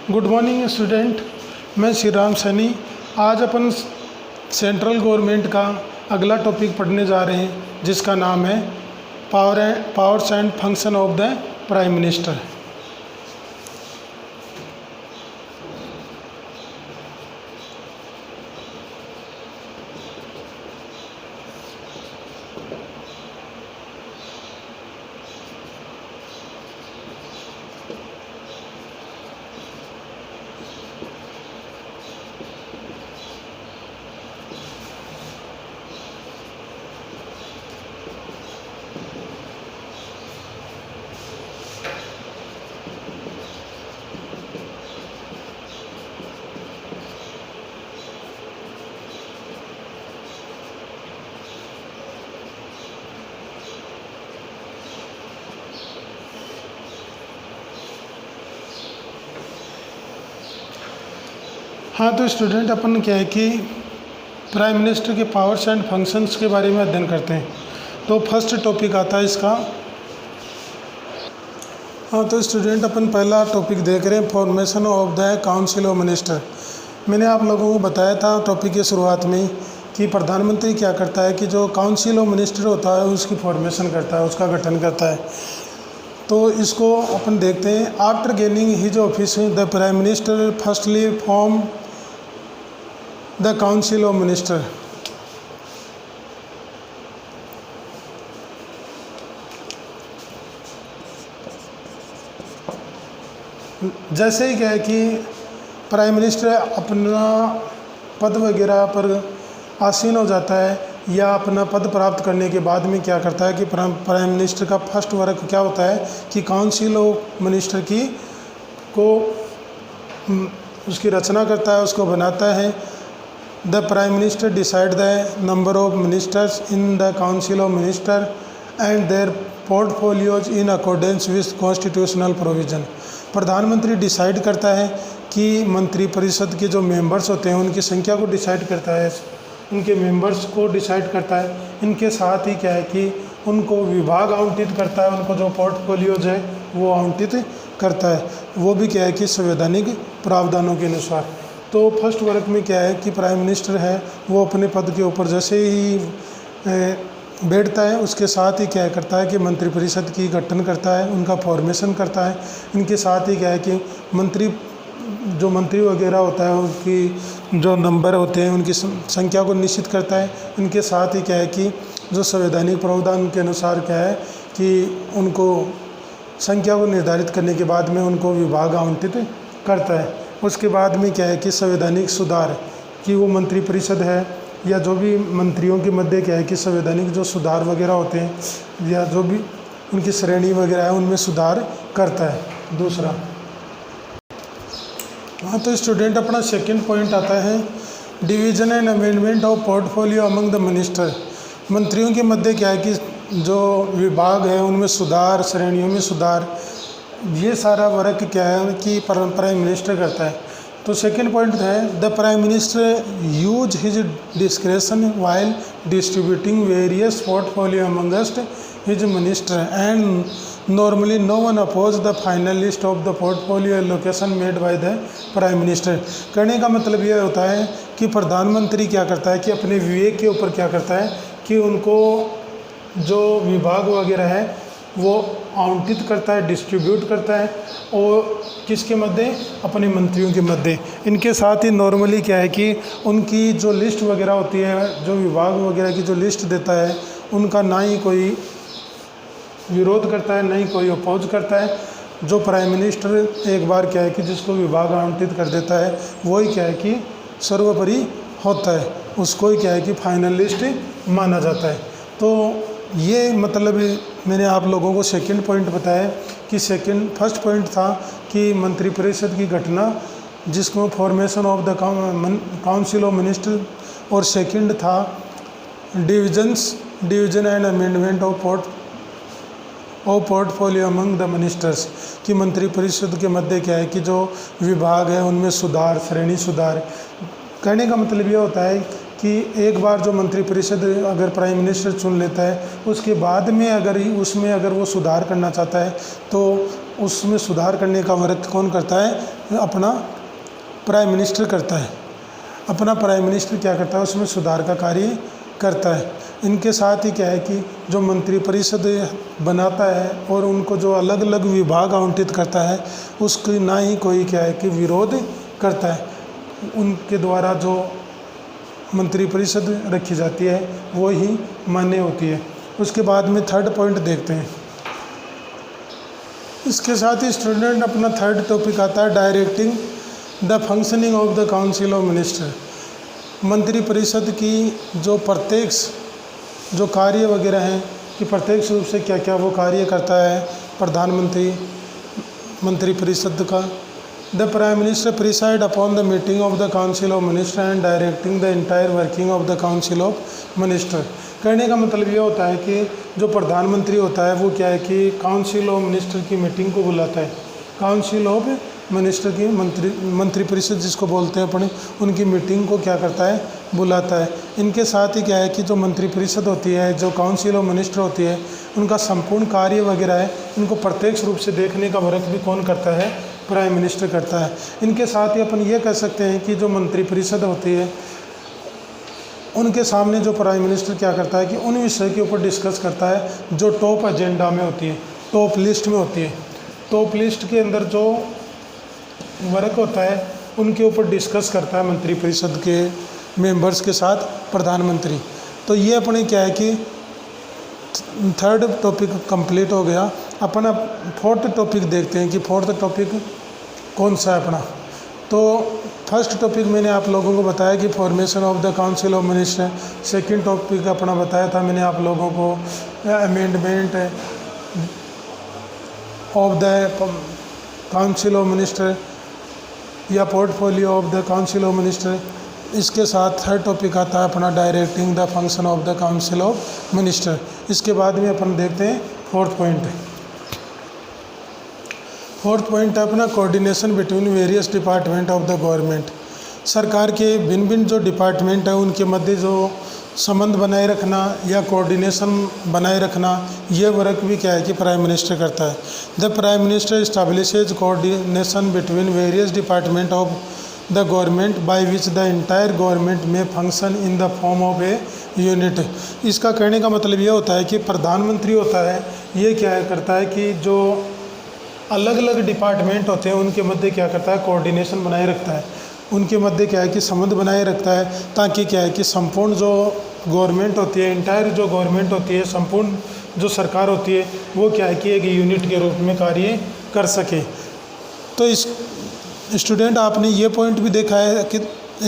Good morning student. मैं श्री राम सैनी। आज अपन central government का अगला टॉपिक पढ़ने जा रहे हैं जिसका नाम है powers and function of the prime minister. हाँ, तो स्टूडेंट अपन क्या है कि प्राइम मिनिस्टर के पावर्स एंड फंक्शंस के बारे में अध्ययन करते हैं। तो फर्स्ट टॉपिक आता है इसका। हाँ, तो स्टूडेंट अपन पहला टॉपिक देख रहे हैं, formation of the council of minister. मैंने आप लोगों को बताया था टॉपिक की शुरुआत में कि प्रधानमंत्री क्या करता है कि जो काउंसिल ऑफ मिनिस्टर होता है उसकी फॉर्मेशन करता है, उसका गठन करता है। तो इसको अपन देखते हैं। After gaining his office the prime minister firstly form the council of minister. जैसे ही क्या है कि प्राइम मिनिस्टर अपना पद वगैरह पर आसीन हो जाता है या अपना पद प्राप्त करने के बाद में क्या करता है कि प्राइम मिनिस्टर का फर्स्ट वर्क क्या होता है कि काउंसिल ऑफ मिनिस्टर को उसकी रचना करता है, उसको बनाता है। The prime minister decide the number of ministers in the council of minister and their portfolios in accordance with constitutional provision. प्रधानमंत्री डिसाइड करता है कि मंत्री परिषद के जो मेंबर्स होते हैं उनकी संख्या को डिसाइड करता है, उनके मेंबर्स को डिसाइड करता है। इनके साथ ही क्या है कि उनको विभाग आवंटित करता है, उनको जो पोर्टफोलियोज है वो आवंटित करता है, वो भी क्या है कि संवैधानिक प्रावधानों के अनुसार। तो फर्स्ट वर्क में क्या है कि प्राइम मिनिस्टर है वो अपने पद के ऊपर जैसे ही बैठता है उसके साथ ही क्या करता है कि मंत्रिपरिषद की गठन करता है, उनका फॉर्मेशन करता है। इनके साथ ही क्या है कि मंत्री वगैरह होता है उनकी जो नंबर होते हैं उनकी संख्या को निश्चित करता है। इनके साथ ही क्या है कि जो संवैधानिक प्रावधान के अनुसार क्या है कि उनको संख्या को निर्धारित करने के बाद में उनको विभाग आवंटित करता है। उसके बाद में क्या है कि संवैधानिक सुधार कि वो मंत्रिपरिषद है या जो भी मंत्रियों के मध्य क्या है कि संवैधानिक जो सुधार वगैरह होते हैं या जो भी उनकी श्रेणी वगैरह है उनमें सुधार करता है। दूसरा, हाँ, तो स्टूडेंट अपना सेकंड पॉइंट आता है division and amendment of portfolio among the minister. मंत्रियों के मध्य क्या है कि जो विभाग है उनमें सुधार, श्रेणियों में सुधार, ये सारा वर्क क्या है कि प्राइम मिनिस्टर करता है। तो सेकंड पॉइंट है the prime minister use his discretion while distributing various portfolio amongst his minister and normally no one oppose the final list of the portfolio allocation made by the prime minister. कहने का मतलब यह होता है कि प्रधानमंत्री क्या करता है कि अपने विवेक के ऊपर क्या करता है कि उनको जो विभाग वगैरह है वो आवंटित करता है, डिस्ट्रीब्यूट करता है और किसके मध्य, अपने मंत्रियों के मध्य। इनके साथ ही नॉर्मली क्या है कि उनकी जो लिस्ट वगैरह होती है, जो विभाग वगैरह की जो लिस्ट देता है उनका ना ही कोई विरोध करता है ना ही कोई अपोज करता है। जो प्राइम मिनिस्टर एक बार क्या है कि जिसको विभाग आवंटित कर देता है वही क्या है कि सर्वोपरि होता है, उसको ही क्या है कि फाइनल लिस्ट माना जाता है। तो ये मतलब मैंने आप लोगों को सेकंड पॉइंट बताया कि फर्स्ट पॉइंट था कि मंत्रिपरिषद की घटना जिसको formation of the council of minister, और सेकंड था division and amendment of portfolio among the ministers कि मंत्रिपरिषद के मध्य क्या है कि जो विभाग है उनमें सुधार, श्रेणी सुधार। कहने का मतलब ये होता है कि एक बार जो मंत्रिपरिषद अगर प्राइम मिनिस्टर चुन लेता है उसके बाद में अगर वो सुधार करना चाहता है तो उसमें सुधार करने का वर्क कौन करता है? अपना प्राइम मिनिस्टर करता है। अपना प्राइम मिनिस्टर क्या करता है? उसमें सुधार का कार्य करता है। इनके साथ ही क्या है कि जो मंत्रिपरिषद बनाता है और उनको जो अलग अलग विभाग आवंटित करता है, उसकी ना ही कोई क्या है कि विरोध करता है। उनके द्वारा जो मंत्रिपरिषद रखी जाती है वो ही मान्य होती है। उसके बाद में थर्ड पॉइंट देखते हैं। इसके साथ ही स्टूडेंट अपना थर्ड टॉपिक आता है directing the functioning of the council of minister. मंत्रिपरिषद की जो प्रत्यक्ष जो कार्य वगैरह हैं कि प्रत्यक्ष रूप से क्या क्या वो कार्य करता है प्रधानमंत्री मंत्रिपरिषद का। The prime minister preside upon the meeting of the council of minister and directing the entire working of the council of minister. कहने का मतलब ये होता है कि जो प्रधानमंत्री होता है वो क्या है कि काउंसिल ऑफ मिनिस्टर की मीटिंग को बुलाता है। काउंसिल ऑफ मिनिस्टर की मंत्रिपरिषद जिसको बोलते हैं अपने, उनकी मीटिंग को क्या करता है? बुलाता है। इनके साथ ही क्या है कि जो मंत्रिपरिषद होती है, जो काउंसिल ऑफ मिनिस्टर होती है, उनका संपूर्ण कार्य वगैरह है, इनको प्रत्यक्ष रूप से देखने का वर्क भी कौन करता है? प्राइम मिनिस्टर करता है। इनके साथ ही अपन ये कह सकते हैं कि जो मंत्रिपरिषद होती है उनके सामने जो प्राइम मिनिस्टर क्या करता है कि उन विषय के ऊपर डिस्कस करता है जो टॉप एजेंडा में होती है, टॉप लिस्ट में होती है। टॉप लिस्ट के अंदर जो वर्क होता है उनके ऊपर डिस्कस करता है मंत्रिपरिषद के मेंबर्स के साथ प्रधानमंत्री। तो ये अपने क्या है कि थर्ड टॉपिक कंप्लीट हो गया। अपन अब फोर्थ टॉपिक देखते हैं कि फोर्थ टॉपिक कौन सा है अपना। तो फर्स्ट टॉपिक मैंने आप लोगों को बताया कि formation of the council of minister. Second topic अपना बताया था मैंने आप लोगों को amendment of the council of minister या portfolio of the council of minister. इसके साथ थर्ड टॉपिक आता है अपना directing the function of the council of minister. इसके बाद में अपन देखते हैं फोर्थ पॉइंट। फोर्थ पॉइंट है अपना coordination between various department of the government. सरकार के भिन्न भिन्न जो डिपार्टमेंट है उनके मध्य जो संबंध बनाए रखना या कोऑर्डिनेशन बनाए रखना, ये वर्क भी क्या है कि प्राइम मिनिस्टर करता है। The prime minister establishes coordination between various department of the government by which the entire government में function in the form of a unit. इसका कहने का मतलब ये होता है कि प्रधानमंत्री होता है, ये क्या करता है कि जो अलग अलग डिपार्टमेंट होते हैं उनके मध्य क्या करता है? कोऑर्डिनेशन बनाए रखता है। उनके मध्य क्या है कि संबंध बनाए रखता है, ताकि क्या है कि संपूर्ण जो गवर्नमेंट होती है, इंटायर जो गवर्नमेंट होती है, संपूर्ण जो सरकार होती है, वो क्या है कि एक यूनिट के रूप में कार्य कर सके। तो इस स्टूडेंट आपने ये पॉइंट भी देखा है कि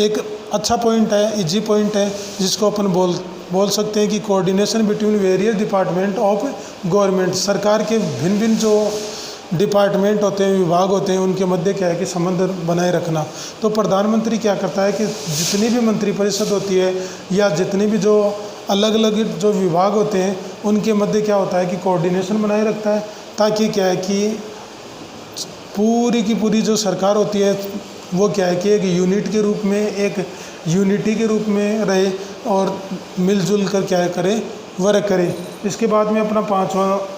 एक अच्छा पॉइंट है, इजी पॉइंट है, जिसको अपन बोल सकते हैं कि coordination between various department of government. सरकार के भिन्न भिन्न जो डिपार्टमेंट होते हैं, विभाग होते हैं, उनके मध्य क्या है कि संबंध बनाए रखना। तो प्रधानमंत्री क्या करता है कि जितनी भी मंत्रिपरिषद होती है या जितने भी जो अलग अलग जो विभाग होते हैं उनके मध्य क्या होता है कि कोऑर्डिनेशन बनाए रखता है, ताकि क्या है कि पूरी की पूरी जो सरकार होती है वो क्या है कि एक यूनिट के रूप में, एक यूनिटी के रूप में रहे और मिलजुल कर क्या करे, वर्क करे। इसके बाद में अपना पांचवा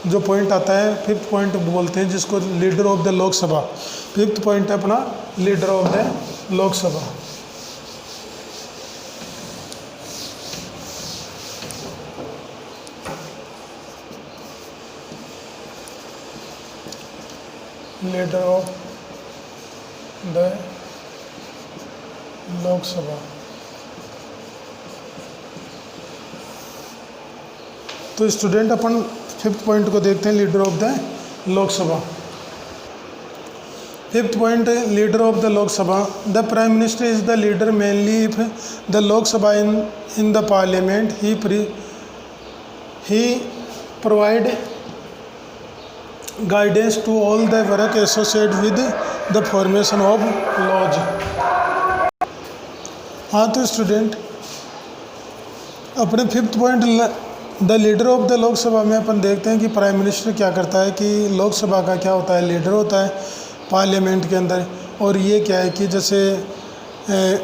जो पॉइंट आता है, फिफ्थ पॉइंट बोलते हैं जिसको leader of the Lok Sabha. Fifth point है अपना leader of the Lok Sabha. Leader of the Lok Sabha. तो स्टूडेंट अपन फिफ्थ पॉइंट को देखते हैं, leader of the Lok Sabha. Fifth point है leader of the Lok Sabha. The prime minister is the leader mainly if the Lok Sabha in the parliament he provide guidance to all the work associate with the formation of laws. हाँ तो student अपने fifth point the leader of the Lok Sabha में अपन देखते हैं कि prime minister क्या करता है कि लोकसभा का क्या होता है? लीडर होता है पार्लियामेंट के अंदर। और ये क्या है कि जैसे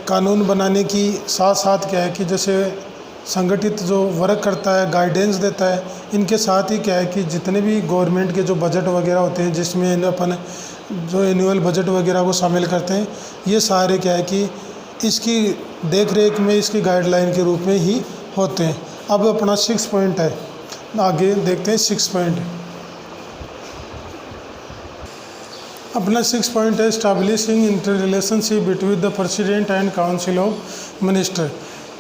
कानून बनाने की साथ साथ क्या है कि जैसे संगठित जो वर्क करता है, गाइडेंस देता है, इनके साथ ही क्या है कि जितने भी गवर्नमेंट के जो बजट वगैरह होते हैं, जिसमें अपन जो एनुअल बजट वगैरह को शामिल करते हैं, ये सारे क्या है कि इसकी देख रेख में इसकी गाइडलाइन के रूप में ही होते हैं। अब अपना 6 पॉइंट है, आगे देखते हैं 6 पॉइंट। अपना 6 पॉइंट है establishing inter relationship between the president and council of minister.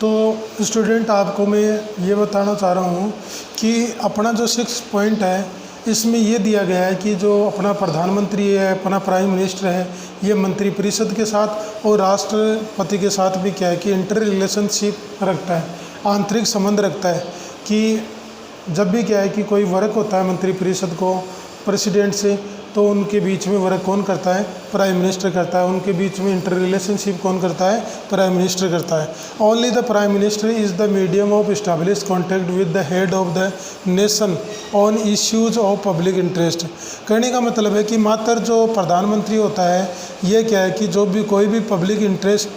तो स्टूडेंट आपको मैं ये बताना चाह रहा हूँ कि अपना जो 6 पॉइंट है इसमें ये दिया गया है कि जो अपना प्रधानमंत्री है, अपना प्राइम मिनिस्टर है, ये मंत्रिपरिषद के साथ और राष्ट्रपति के साथ भी क्या है कि इंटर रिलेशनशिप रखता है, आंतरिक संबंध रखता है। कि जब भी क्या है कि कोई वर्क होता है मंत्रिपरिषद को प्रेसिडेंट से, तो उनके बीच में वर्क कौन करता है? प्राइम मिनिस्टर करता है। उनके बीच में इंटर रिलेशनशिप कौन करता है? प्राइम मिनिस्टर करता है। Only the prime minister is the medium of establish contact with the head of the nation on issues of public interest. कहने का मतलब है कि मात्र जो प्रधानमंत्री होता है, ये क्या है कि जो भी कोई भी पब्लिक इंटरेस्ट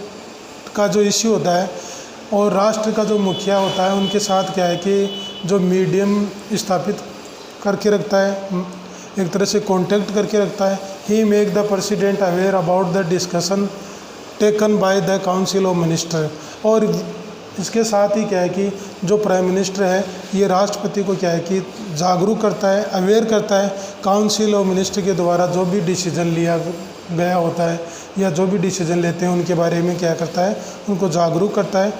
का जो इश्यू होता है, और राष्ट्र का जो मुखिया होता है उनके साथ क्या है कि जो मीडियम स्थापित करके रखता है, एक तरह से कांटेक्ट करके रखता है। He make the president aware about the discussion taken by the council of minister. और इसके साथ ही क्या है कि जो प्राइम मिनिस्टर है, ये राष्ट्रपति को क्या है कि जागरूक करता है, अवेयर करता है काउंसिल ऑफ मिनिस्टर के द्वारा जो भी डिसीजन लिया गया होता है या जो भी डिसीजन लेते हैं उनके बारे में क्या करता है, उनको जागरूक करता है।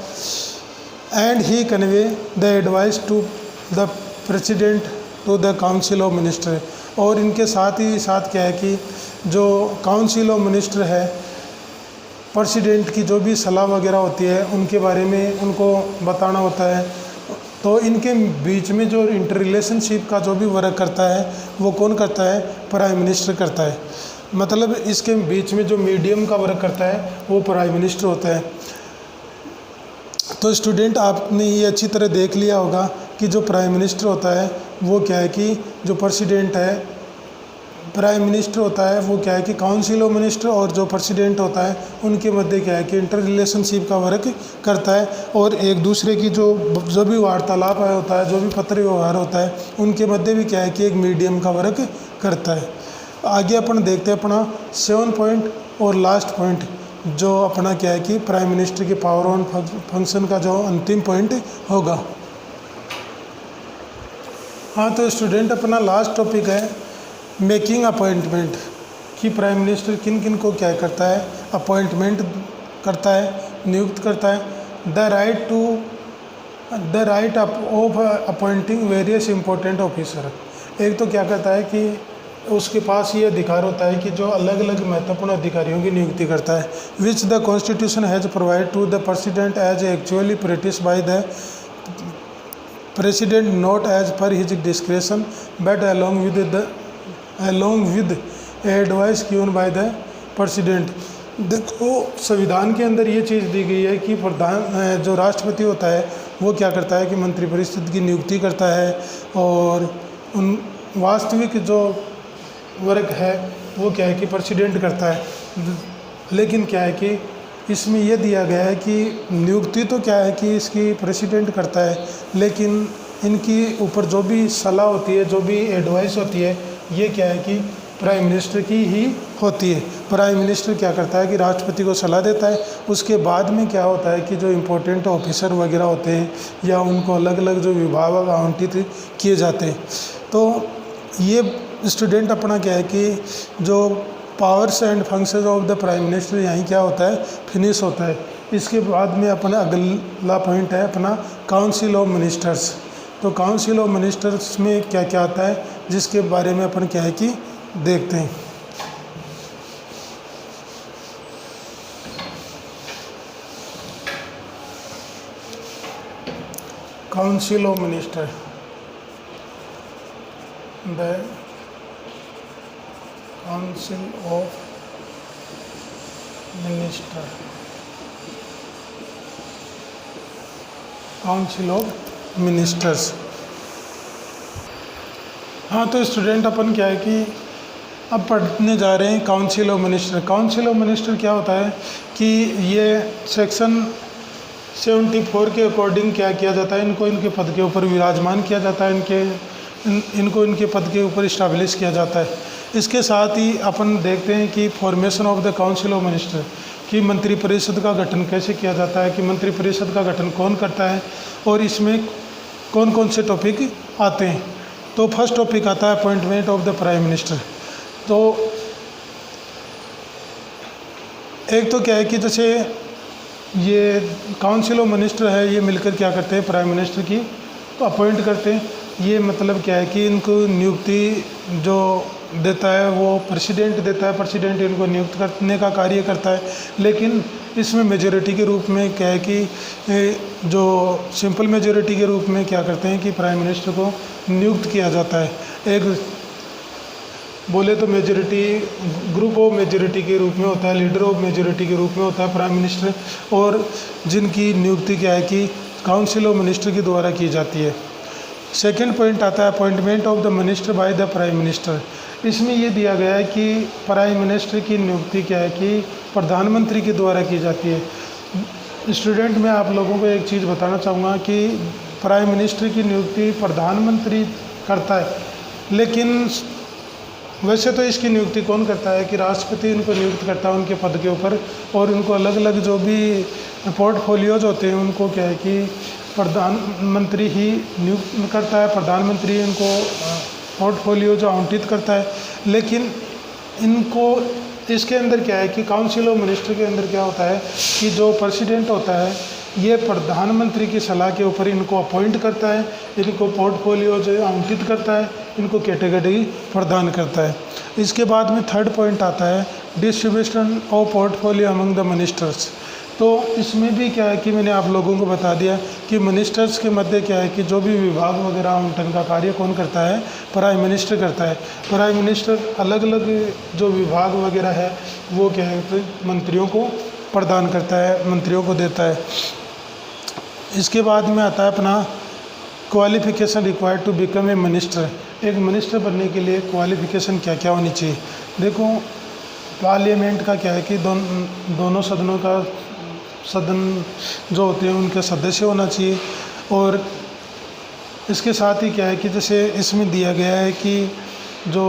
And he convey the advice to the president to the council of minister. और इनके साथ ही साथ क्या है कि जो काउंसिल ऑफ मिनिस्टर है, प्रेसिडेंट की जो भी सलाह वगैरह होती है उनके बारे में उनको बताना होता है। तो इनके बीच में जो इंटर रिलेशनशिप का जो भी वर्क करता है वो कौन करता है? प्राइम मिनिस्टर करता है। मतलब इसके बीच में जो मीडियम का वर्क करता है वो प्राइम मिनिस्टर होता है। तो स्टूडेंट आपने ये अच्छी तरह देख लिया होगा कि जो प्राइम मिनिस्टर होता है वो क्या है कि जो प्रेसिडेंट है, प्राइम मिनिस्टर होता है वो क्या है कि काउंसिल ऑफ मिनिस्टर, और जो प्रेसिडेंट होता है उनके मध्य क्या है कि इंटर रिलेशनशिप का वर्क करता है। और एक दूसरे की जो भी वार्तालाप होता है, जो भी पत्र व्यवहार होता है, उनके मध्य भी क्या है कि एक मीडियम का वर्क करता है। आगे अपन देखते हैं अपना 7 पॉइंट और लास्ट पॉइंट, जो अपना क्या है कि प्राइम मिनिस्टर के पावर ऑन फंक्शन का जो अंतिम पॉइंट होगा। हाँ, तो स्टूडेंट अपना लास्ट टॉपिक है मेकिंग अपॉइंटमेंट, कि प्राइम मिनिस्टर किन किन को क्या करता है? अपॉइंटमेंट करता है, नियुक्त करता है। The right of appointing various important officer. एक तो क्या करता है कि उसके पास ये अधिकार होता है कि जो अलग अलग महत्वपूर्ण अधिकारियों की नियुक्ति करता है। Which the constitution has provide to the president as actually practice by the president not as per his discretion but along with advice given by the president. देखो, संविधान के अंदर ये चीज़ दी गई है कि प्रधान जो राष्ट्रपति होता है वो क्या करता है कि मंत्रिपरिषद की नियुक्ति करता है, और उन वास्तविक जो वर्क है वो क्या है कि प्रेसिडेंट करता है। लेकिन क्या है कि इसमें यह दिया गया है कि नियुक्ति तो क्या है कि इसकी प्रेसिडेंट करता है, लेकिन इनकी ऊपर जो भी सलाह होती है, जो भी एडवाइस होती है, ये क्या है कि प्राइम मिनिस्टर की ही होती है। प्राइम मिनिस्टर क्या करता है कि राष्ट्रपति को सलाह देता है। उसके बाद में क्या होता है कि जो इम्पोर्टेंट ऑफिसर वगैरह होते हैं या उनको अलग अलग जो विभाग आवंटित किए जाते हैं। तो ये स्टूडेंट अपना क्या है कि जो powers and functions of the prime minister यहीं क्या होता है, फिनिश होता है। इसके बाद में अपना अगला पॉइंट है अपना काउंसिल ऑफ मिनिस्टर्स। तो काउंसिल ऑफ मिनिस्टर्स में क्या क्या आता है, जिसके बारे में अपन क्या है कि देखते हैं। Council of minister, the council of minister, council of ministers. हाँ, तो स्टूडेंट अपन क्या है कि अब पढ़ने जा रहे हैं council of minister. Council of minister क्या होता है कि ये सेक्शन 74 के अकॉर्डिंग क्या किया जाता है, इनको इनके पद के ऊपर विराजमान किया जाता है, इनको इनके पद के ऊपर इस्टेब्लिश किया जाता है। इसके साथ ही अपन देखते हैं कि formation of the council of minister, कि मंत्रिपरिषद का गठन कैसे किया जाता है, कि मंत्रिपरिषद का गठन कौन करता है और इसमें कौन कौन से टॉपिक आते हैं। तो फर्स्ट टॉपिक आता है appointment of the prime minister. तो एक तो क्या है कि जैसे ये काउंसिल ऑफ मिनिस्टर है, ये मिलकर क्या करते हैं, प्राइम मिनिस्टर की तो अपॉइंट करते हैं। ये मतलब क्या है कि इनको नियुक्ति जो देता है वो प्रेसिडेंट देता है, प्रेसिडेंट इनको नियुक्त करने का कार्य करता है। लेकिन इसमें मेजॉरिटी के रूप में क्या है कि जो सिंपल मेजॉरिटी के रूप में क्या करते हैं कि प्राइम मिनिस्टर को नियुक्त किया जाता है। एक बोले तो मेजॉरिटी, ग्रुप ऑफ मेजॉरिटी के रूप में होता है, लीडर ऑफ मेजॉरिटी के रूप में होता है प्राइम मिनिस्टर, और जिनकी नियुक्ति क्या है कि काउंसिल ऑफ मिनिस्टर के द्वारा की जाती है। सेकंड पॉइंट आता है appointment of the minister by the prime minister. इसमें ये दिया गया है कि प्राइम मिनिस्टर की नियुक्ति क्या है कि प्रधानमंत्री के द्वारा की जाती है। स्टूडेंट, मैं आप लोगों को एक चीज़ बताना चाहूँगा कि प्राइम मिनिस्टर की नियुक्ति प्रधानमंत्री करता है, लेकिन वैसे तो इसकी नियुक्ति कौन करता है कि राष्ट्रपति इनको नियुक्त करता है उनके पद के ऊपर, और उनको अलग अलग जो भी पोर्टफोलियोज होते हैं उनको क्या है कि प्रधानमंत्री ही नियुक्त करता है, प्रधानमंत्री इनको पोर्टफोलियो जो आवंटित करता है। लेकिन इनको इसके अंदर क्या है कि काउंसिल ऑफ मिनिस्टर के अंदर क्या होता है कि जो प्रेसिडेंट होता है ये प्रधानमंत्री की सलाह के ऊपर इनको अपॉइंट करता है, इनको पोर्टफोलियो जो आवंटित करता है, इनको कैटेगरी प्रदान करता है। इसके बाद में थर्ड पॉइंट आता है distribution of portfolio among the ministers. तो इसमें भी क्या है कि मैंने आप लोगों को बता दिया कि मिनिस्टर्स के मध्य क्या है कि जो भी विभाग वगैरह आवंटन का कार्य कौन करता है, प्राइम मिनिस्टर करता है। प्राइम मिनिस्टर अलग अलग जो विभाग वगैरह है वो क्या है तो मंत्रियों को प्रदान करता है, मंत्रियों को देता है। इसके बाद में आता है अपना qualification required to become a minister. एक मिनिस्टर बनने के लिए क्वालिफिकेशन क्या क्या होनी चाहिए। देखो, पार्लियामेंट का क्या है कि दोनों सदनों का सदन जो होते हैं उनके सदस्य होना चाहिए, और इसके साथ ही क्या है कि जैसे इसमें दिया गया है कि जो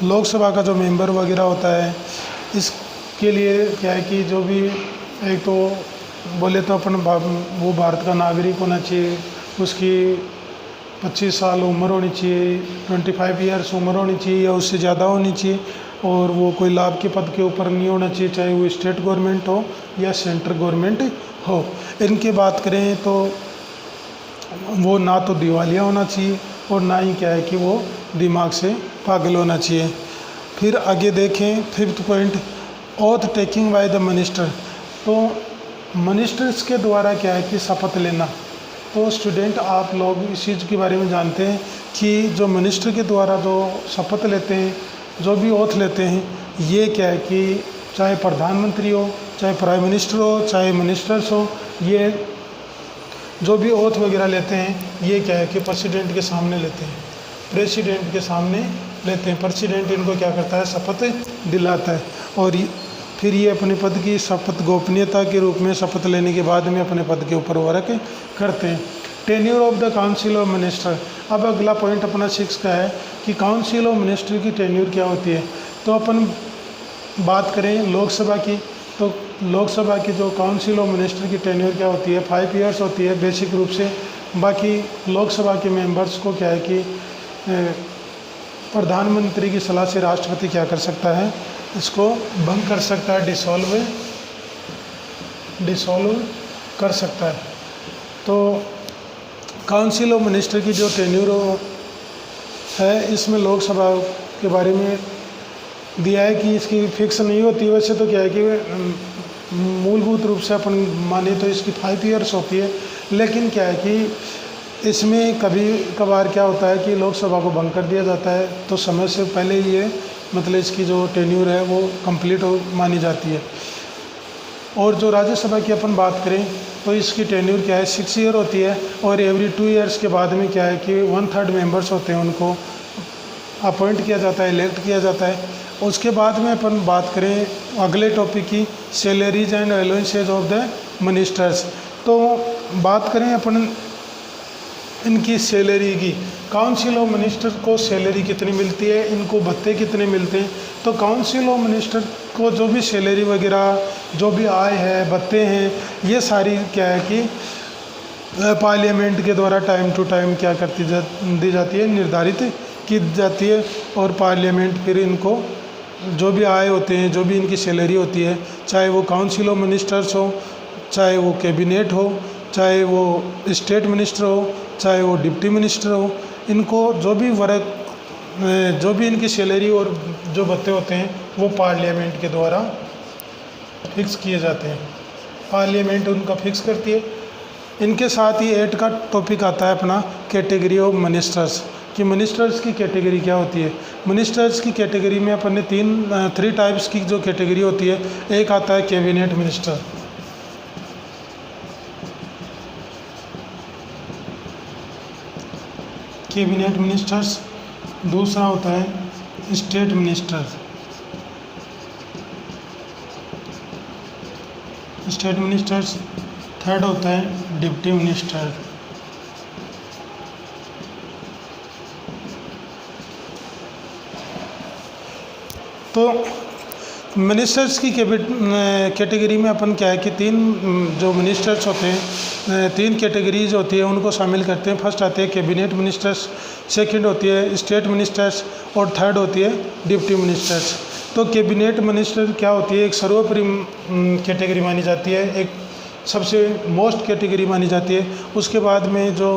लोकसभा का जो मेंबर वगैरह होता है इसके लिए क्या है कि जो भी एक तो बोले तो अपन वो भारत का नागरिक होना चाहिए, उसकी 25 साल उम्र होनी चाहिए, 25 ईयर्स उम्र होनी चाहिए या उससे ज़्यादा होनी चाहिए, और वो कोई लाभ के पद के ऊपर नहीं होना चाहिए, चाहे वो स्टेट गवर्नमेंट हो या सेंट्रल गवर्नमेंट हो। इनकी बात करें तो वो ना तो दिवालिया होना चाहिए और ना ही क्या है कि वो दिमाग से पागल होना चाहिए। फिर आगे देखें fifth point, auth taking by the minister. तो मिनिस्टर्स के द्वारा क्या है कि शपथ लेना। तो स्टूडेंट, आप लोग इस चीज़ के बारे में जानते हैं कि जो मिनिस्टर के द्वारा जो शपथ लेते हैं, जो भी ओथ लेते हैं, ये क्या है कि चाहे प्रधानमंत्री हो, चाहे प्राइम मिनिस्टर हो, चाहे मिनिस्टर्स हो, ये जो भी ओथ वगैरह लेते हैं ये क्या है कि प्रेसिडेंट के सामने लेते हैं, प्रेसिडेंट के सामने लेते हैं। प्रेसिडेंट इनको क्या करता है, शपथ दिलाता है, और फिर ये अपने पद की शपथ गोपनीयता के रूप में शपथ लेने के बाद में अपने पद के ऊपर वर्क करते हैं। Tenure of the council of minister. अब अगला पॉइंट अपना 6 का है कि काउंसिल ऑफ मिनिस्टर की टेन्योर क्या होती है। तो अपन बात करें लोकसभा की, तो लोकसभा की जो काउंसिल ऑफ मिनिस्टर की टेन्योर क्या होती है, 5 ईयर्स होती है बेसिक रूप से। बाकी लोकसभा के मेंबर्स को क्या है कि प्रधानमंत्री की सलाह से राष्ट्रपति क्या कर सकता है, इसको भंग कर सकता है, डिसॉल्व कर सकता है। तो काउंसिल ऑफ मिनिस्टर की जो टेन्योर है इसमें लोकसभा के बारे में दिया है कि इसकी फिक्स नहीं होती। वैसे तो क्या है कि मूलभूत रूप से अपन माने तो इसकी 5 ईयर्स होती है, लेकिन क्या है कि इसमें कभी कभार क्या होता है कि लोकसभा को भंग कर दिया जाता है, तो समय से पहले ही ये मतलब इसकी जो टेन्योर है वो कंप्लीट हो मानी जाती है। और जो राज्यसभा की अपन बात करें तो इसकी टेन्योर क्या है, 6 ईयर होती है, और एवरी 2 ईयर्स के बाद में क्या है कि 1/3 मेंबर्स होते हैं उनको अपॉइंट किया जाता है, इलेक्ट किया जाता है। उसके बाद में अपन बात करें अगले टॉपिक की, salaries and allowances of the ministers. तो तो बात करें अपन इनकी सैलरी की, काउंसिल ऑफ मिनिस्टर को सैलरी कितनी मिलती है, इनको भत्ते कितने मिलते हैं। तो काउंसिल ऑफ मिनिस्टर को जो भी सैलरी वगैरह, जो भी आय है, भत्ते हैं, ये सारी क्या है कि पार्लियामेंट के द्वारा टाइम टू टाइम क्या दी जाती है, निर्धारित की जाती है। और पार्लियामेंट फिर इनको जो भी आय होते हैं, जो भी इनकी सैलरी होती है, चाहे वो काउंसिल ऑफ मिनिस्टर्स हो, चाहे वो कैबिनेट हो, चाहे वो स्टेट मिनिस्टर हो, चाहे वो डिप्टी मिनिस्टर हो, इनको जो भी वर्क, जो भी इनकी सैलरी और जो भत्ते होते हैं वो पार्लियामेंट के द्वारा फिक्स किए जाते हैं। पार्लियामेंट उनका फिक्स करती है। इनके साथ ही 8 का टॉपिक आता है अपना कैटेगरी ऑफ मिनिस्टर्स, कि मिनिस्टर्स की कैटेगरी क्या होती है। मिनिस्टर्स की कैटेगरी में अपन ने 3 टाइप्स की जो कैटेगरी होती है। एक आता है कैबिनेट मिनिस्टर, कैबिनेट मिनिस्टर्स। दूसरा होता है state minister, state ministers. Third होता है डिप्टी मिनिस्टर। तो मिनिस्टर्स की कैटेगरी में अपन क्या है कि 3 जो मिनिस्टर्स होते हैं, 3 कैटेगरीज होती है, उनको शामिल करते हैं। फर्स्ट आते हैं कैबिनेट मिनिस्टर्स, सेकंड होती है स्टेट मिनिस्टर्स और थर्ड होती है डिप्टी मिनिस्टर्स। तो कैबिनेट मिनिस्टर क्या होती है, एक सर्वोपरि कैटेगरी मानी जाती है, एक सबसे मोस्ट कैटेगरी मानी जाती है। उसके बाद में जो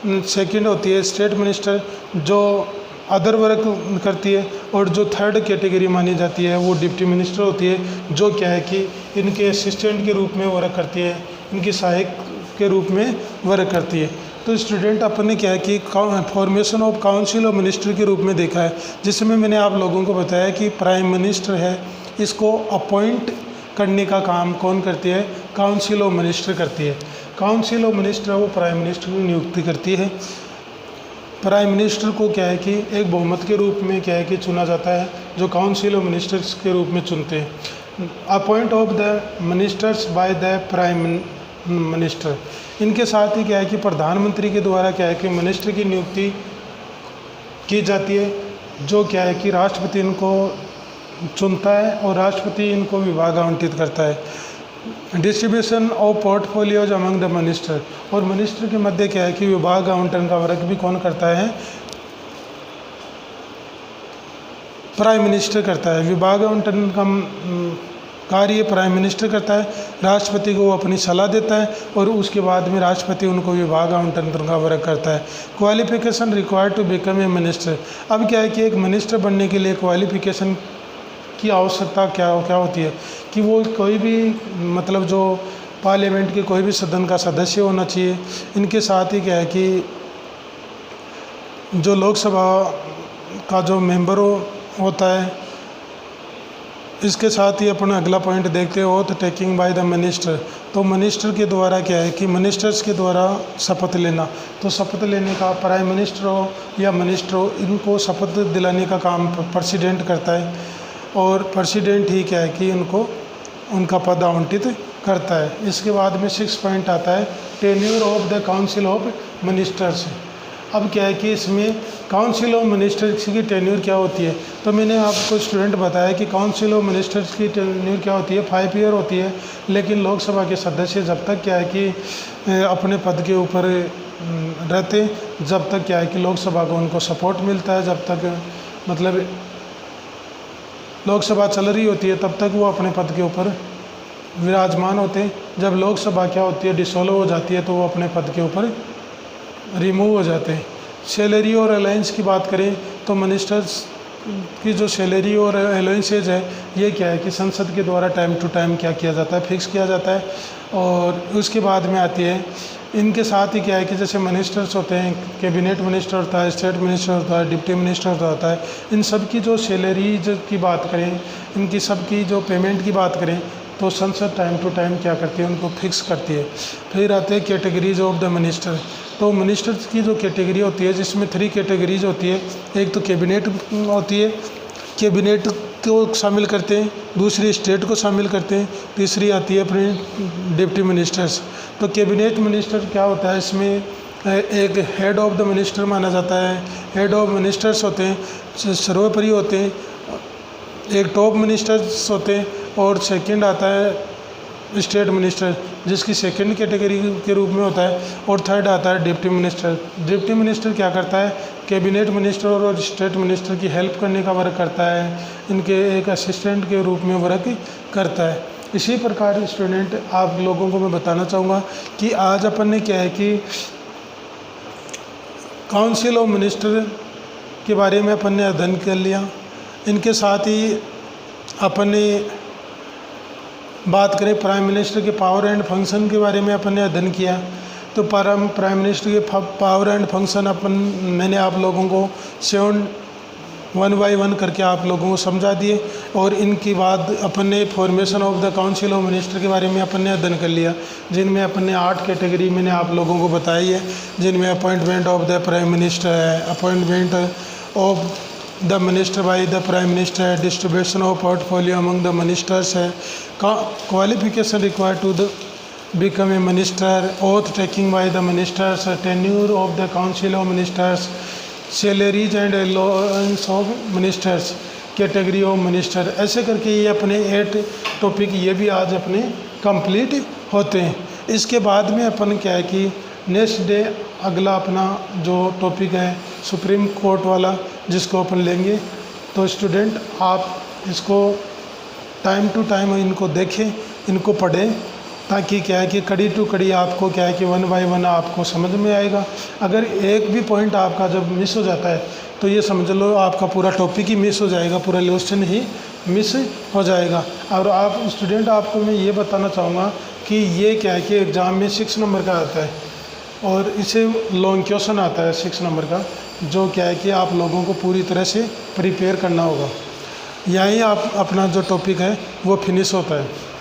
सेकंड होती है स्टेट मिनिस्टर, जो अदर वर्क करती है। और जो थर्ड कैटेगरी मानी जाती है वो डिप्टी मिनिस्टर होती है, जो क्या है कि इनके असिस्टेंट के रूप में वर्क करती है, इनकी सहायक के रूप में वर्क करती है। तो स्टूडेंट अपन ने क्या है कि formation of council of minister के रूप में देखा है, जिसमें मैंने आप लोगों को बताया कि प्राइम मिनिस्टर है, इसको अपॉइंट करने का काम कौन करती है, काउंसिल ऑफ मिनिस्टर करती है। काउंसिल ऑफ मिनिस्टर वो प्राइम मिनिस्टर की नियुक्ति करती है। प्राइम मिनिस्टर को क्या है कि एक बहुमत के रूप में क्या है कि चुना जाता है, जो काउंसिल ऑफ मिनिस्टर्स के रूप में चुनते हैं। Appoint of the ministers by the prime minister. इनके साथ ही क्या है कि प्रधानमंत्री के द्वारा क्या है कि मिनिस्टर की नियुक्ति की जाती है, जो क्या है कि राष्ट्रपति इनको चुनता है और राष्ट्रपति इनको विभाग आवंटित करता है। Distribution of portfolios among the minister, और मिनिस्टर के मध्य क्या है कि विभाग आवंटन का वर्क भी कौन करता है, प्राइम मिनिस्टर करता है। विभाग आवंटन का कार्य प्राइम मिनिस्टर करता है, राष्ट्रपति को वो अपनी सलाह देता है और उसके बाद में राष्ट्रपति उनको विभाग आवंटन का वर्क करता है। Qualification required to become a minister. अब क्या है कि एक मिनिस्टर बनने के लिए क्वालिफिकेशन की आवश्यकता क्या होती है कि वो कोई भी मतलब जो पार्लियामेंट के कोई भी सदन का सदस्य होना चाहिए। इनके साथ ही क्या है कि जो लोकसभा का जो मेंबर होता है, इसके साथ ही अपन अगला पॉइंट देखते हैं, oath taking by the minister. तो मिनिस्टर के द्वारा क्या है कि मिनिस्टर्स के द्वारा शपथ लेना। तो शपथ लेने का प्राइम मिनिस्टर हो या मिनिस्टर हो, इनको शपथ दिलाने का काम प्रेसिडेंट करता है, और प्रेसिडेंट ही क्या है कि उनको उनका पद आवंटित करता है। इसके बाद में 6 पॉइंट आता है tenure of the council of ministers. अब क्या है कि इसमें काउंसिल ऑफ मिनिस्टर्स की टेन्योर क्या होती है। तो मैंने आपको स्टूडेंट बताया कि काउंसिल ऑफ मिनिस्टर्स की टेन्योर क्या होती है, 5 ईयर होती है। लेकिन लोकसभा के सदस्य जब तक क्या है कि अपने पद के ऊपर रहते, जब तक क्या है कि लोकसभा को उनको सपोर्ट मिलता है, जब तक मतलब लोकसभा चल रही होती है तब तक वो अपने पद के ऊपर विराजमान होते हैं। जब लोकसभा क्या होती है, डिसॉल्व हो जाती है, तो वो अपने पद के ऊपर रिमूव हो जाते हैं। सैलरी और अलाउंस की बात करें तो मिनिस्टर्स की जो सैलरी और अलाउंसेज है, ये क्या है कि संसद के द्वारा टाइम टू टाइम क्या किया जाता है, फिक्स किया जाता है। और उसके बाद में आती है, इनके साथ ही क्या है कि जैसे मिनिस्टर्स होते हैं, कैबिनेट मिनिस्टर होता है, स्टेट मिनिस्टर होता है, डिप्टी मिनिस्टर होता है, इन सब की जो सैलरीज की बात करें, इनकी सब की जो पेमेंट की बात करें, तो संसद टाइम टू टाइम क्या करती है, उनको फिक्स करती है। फिर आते हैं कैटेगरीज ऑफ द मिनिस्टर। तो मिनिस्टर्स की जो कैटेगरी होती है, जिसमें 3 कैटेगरीज होती है। एक तो कैबिनेट होती है, कैबिनेट को शामिल करते हैं, दूसरी स्टेट को शामिल करते हैं, तीसरी आती है अपनी डिप्टी मिनिस्टर्स। तो कैबिनेट मिनिस्टर क्या होता है, इसमें एक हेड ऑफ द मिनिस्टर माना जाता है। हेड ऑफ मिनिस्टर्स होते हैं, सर्वोपरि होते हैं, एक टॉप मिनिस्टर्स होते हैं, और सेकंड आता है स्टेट मिनिस्टर जिसकी सेकंड कैटेगरी के रूप में होता है, और थर्ड आता है डिप्टी मिनिस्टर। डिप्टी मिनिस्टर क्या करता है, कैबिनेट मिनिस्टर और स्टेट मिनिस्टर की हेल्प करने का वर्क करता है, इनके एक असिस्टेंट के रूप में वर्क करता है। इसी प्रकार स्टूडेंट आप लोगों को मैं बताना चाहूँगा कि आज अपन ने क्या है कि काउंसिल ऑफ मिनिस्टर के बारे में अपन ने अध्ययन कर लिया। इनके साथ ही अपन ने बात करें प्राइम मिनिस्टर के पावर एंड फंक्शन के बारे में अपन ने अध्ययन किया। तो प्राइम मिनिस्टर के पावर एंड फंक्शन मैंने आप लोगों को 1 बाय 1 करके आप लोगों को समझा दिए। और इनके बाद अपन ने formation of the council of minister के बारे में अपन ने अध्ययन कर लिया, जिनमें अपन ने 8 कैटेगरी मैंने आप लोगों को बताई है, जिनमें appointment of the prime minister है, appointment of the minister by the prime minister है, distribution of portfolio among the ministers है, qualification required to the become a minister, oath taking by the ministers, tenure of the council of ministers, salaries and allowance of ministers, category of minister. ऐसे करके ये अपने 8 topic ये भी आज अपने complete होते हैं। इसके बाद में अपन क्या है कि नेक्स्ट डे अगला अपना जो टॉपिक है सुप्रीम कोर्ट वाला, जिसको अपन लेंगे। तो स्टूडेंट आप इसको टाइम टू टाइम इनको देखें, इनको पढ़ें, ताकि क्या है कि कड़ी टू कड़ी आपको क्या है कि 1 बाय 1 आपको समझ में आएगा। अगर एक भी पॉइंट आपका जब मिस हो जाता है तो ये समझ लो आपका पूरा टॉपिक ही मिस हो जाएगा, पूरा लेसन ही मिस हो जाएगा। और आप स्टूडेंट आपको मैं ये बताना चाहूँगा कि ये क्या है कि एग्ज़ाम में 6 नंबर का आता है, और इसे लॉन्ग क्वेश्चन आता है 6 नंबर का, जो क्या है कि आप लोगों को पूरी तरह से प्रिपेयर करना होगा। यहीं आप अपना जो टॉपिक है वो फिनिश होता है।